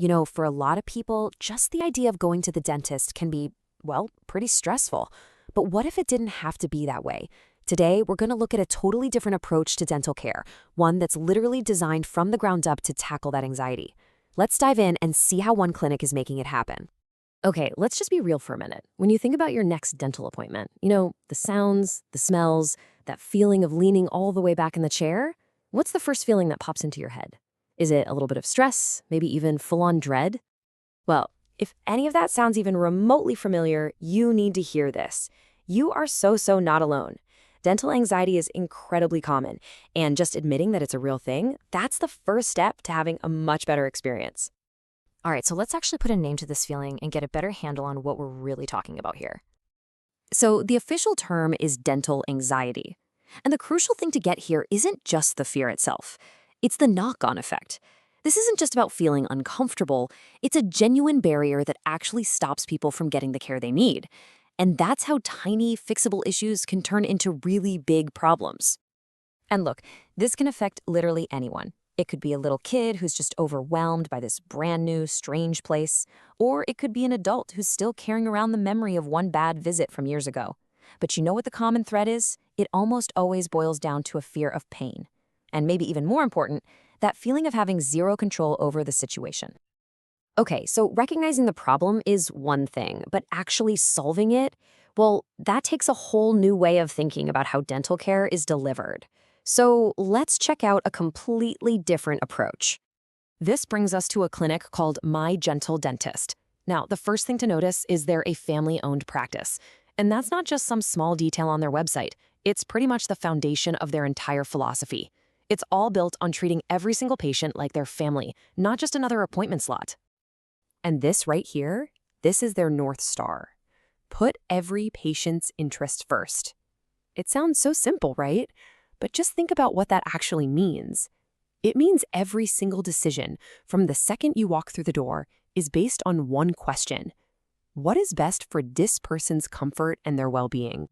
For a lot of people, just the idea of going to the dentist can be, well, pretty stressful. But what if it didn't have to be that way? Today, we're going to look at a totally different approach to dental care, one that's literally designed from the ground up to tackle that anxiety. Let's dive in and see how one clinic is making it happen. Okay, let's just be real for a minute. When you think about your next dental appointment, the sounds, the smells, that feeling of leaning all the way back in the chair, what's the first feeling that pops into your head? Is it a little bit of stress, maybe even full-on dread? Well, if any of that sounds even remotely familiar, you need to hear this. You are so not alone. Dental anxiety is incredibly common, and just admitting that it's a real thing, that's the first step to having a much better experience. All right, so let's actually put a name to this feeling and get a better handle on what we're really talking about here. So the official term is dental anxiety. And the crucial thing to get here isn't just the fear itself. It's the knock-on effect. This isn't just about feeling uncomfortable. It's a genuine barrier that actually stops people from getting the care they need. And that's how tiny, fixable issues can turn into really big problems. And look, this can affect literally anyone. It could be a little kid who's just overwhelmed by this brand new, strange place, or it could be an adult who's still carrying around the memory of one bad visit from years ago. But you know what the common thread is? It almost always boils down to a fear of pain. And maybe even more important, that feeling of having zero control over the situation. Okay, so recognizing the problem is one thing, but actually solving it, well, that takes a whole new way of thinking about how dental care is delivered. So let's check out a completely different approach. This brings us to a clinic called My Gentle Dentist. Now, the first thing to notice is they're a family-owned practice. And that's not just some small detail on their website. It's pretty much the foundation of their entire philosophy. It's all built on treating every single patient like their family, not just another appointment slot. And this right here, this is their North Star. Put every patient's interest first. It sounds so simple, right? But just think about what that actually means. It means every single decision, from the second you walk through the door, is based on one question. What is best for this person's comfort and their well-being?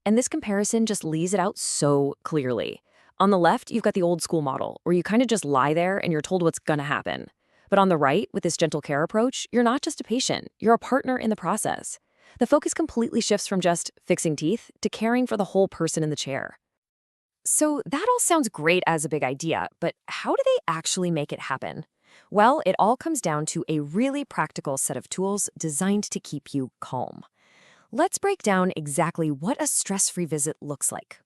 And this comparison just lays it out so clearly. On the left, you've got the old school model, where you kind of just lie there and you're told what's gonna happen. But on the right, with this gentle care approach, you're not just a patient, you're a partner in the process. The focus completely shifts from just fixing teeth to caring for the whole person in the chair. So that all sounds great as a big idea, but how do they actually make it happen? Well, it all comes down to a really practical set of tools designed to keep you calm. Let's break down exactly what a stress-free visit looks like.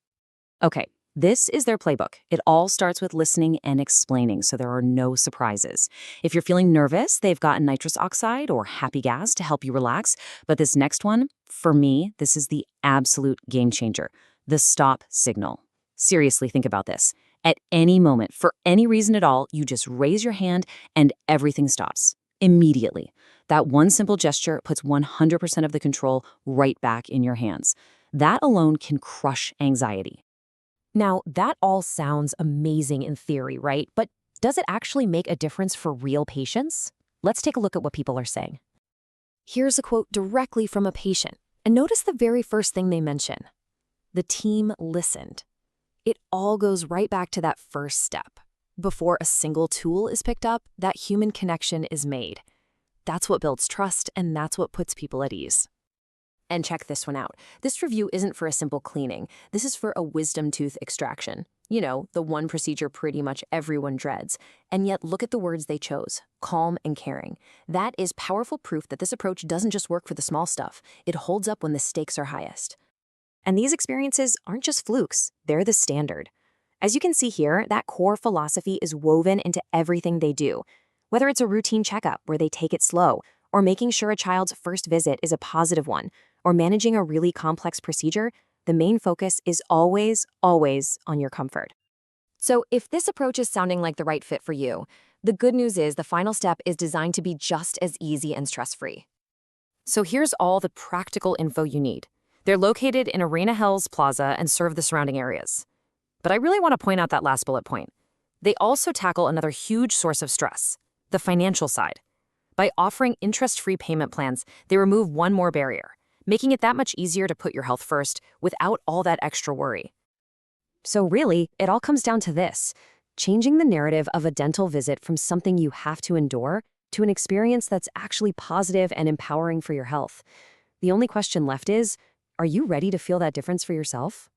Okay, this is their playbook. It all starts with listening and explaining, so there are no surprises. If you're feeling nervous, they've got nitrous oxide or happy gas to help you relax. But this next one, for me, this is the absolute game changer, the stop signal. Seriously, think about this. At any moment, for any reason at all, you just raise your hand and everything stops. Immediately. That one simple gesture puts 100% of the control right back in your hands. That alone can crush anxiety. Now, that all sounds amazing in theory, right? But does it actually make a difference for real patients? Let's take a look at what people are saying. Here's a quote directly from a patient. And notice the very first thing they mention. The team listened. It all goes right back to that first step. Before a single tool is picked up, that human connection is made. That's what builds trust, and that's what puts people at ease. And check this one out. This review isn't for a simple cleaning. This is for a wisdom tooth extraction. The one procedure pretty much everyone dreads. And yet look at the words they chose, calm and caring. That is powerful proof that this approach doesn't just work for the small stuff. It holds up when the stakes are highest. And these experiences aren't just flukes, they're the standard. As you can see here, that core philosophy is woven into everything they do. Whether it's a routine checkup where they take it slow, or making sure a child's first visit is a positive one, or managing a really complex procedure, the main focus is always on your comfort. So if this approach is sounding like the right fit for you, the good news is the final step is designed to be just as easy and stress-free. So here's all the practical info you need. They're located in Arana Hills Plaza and serve the surrounding areas. But I really want to point out that last bullet point. They also tackle another huge source of stress, the financial side. By offering interest-free payment plans, they remove one more barrier, making it that much easier to put your health first without all that extra worry. So really, it all comes down to this, changing the narrative of a dental visit from something you have to endure to an experience that's actually positive and empowering for your health. The only question left is, are you ready to feel that difference for yourself?